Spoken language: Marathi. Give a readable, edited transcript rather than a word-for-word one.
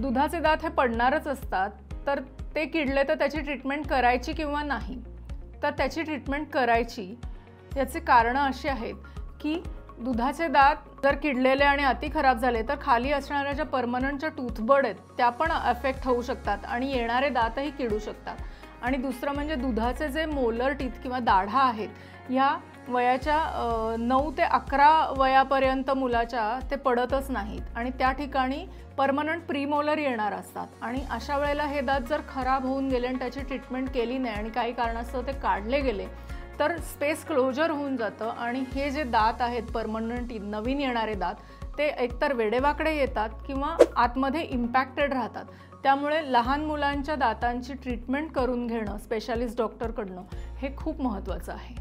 दुधाचे दात हे पडणारच असतात, तर ते किडले तर त्याची ट्रीटमेंट करायची किंवा नाही? तर त्याची ट्रीटमेंट करायची. याची कारणं अशी आहेत की दुधाचे दात जर किडलेले आणि अति खराब झाले तर खाली असणाऱ्या ज्या परमनंटच्या टूथबड आहेत त्या पण अफेक्ट होऊ शकतात आणि येणारे दातही किडू शकतात. आणि दुसरं म्हणजे दुधाचे जे मोलर टीथ किंवा दाढा आहेत, ह्या वयाच्या 9 ते 11 वयापर्यंत मुलाच्या ते पडतच नाहीत आणि त्या ठिकाणी परमनंट प्रीमोलर येणार असतात आणि अशा वेळेला हे दात जर खराब होऊन गेले आणि त्याची ट्रीटमेंट केली नाही आणि काही कारणास्तव ते काढले गेले तर स्पेस क्लोजर होऊन जातं आणि हे जे दात आहेत परमनंट नवीन येणारे दात ते एकतर वेडेवाकडे येतात किंवा आतमध्ये इम्पॅक्टेड राहतात. त्यामुळे लहान मुलांच्या दातांची ट्रीटमेंट करून घेणं स्पेशालिस्ट डॉक्टरकडनं हे खूप महत्त्वाचं आहे.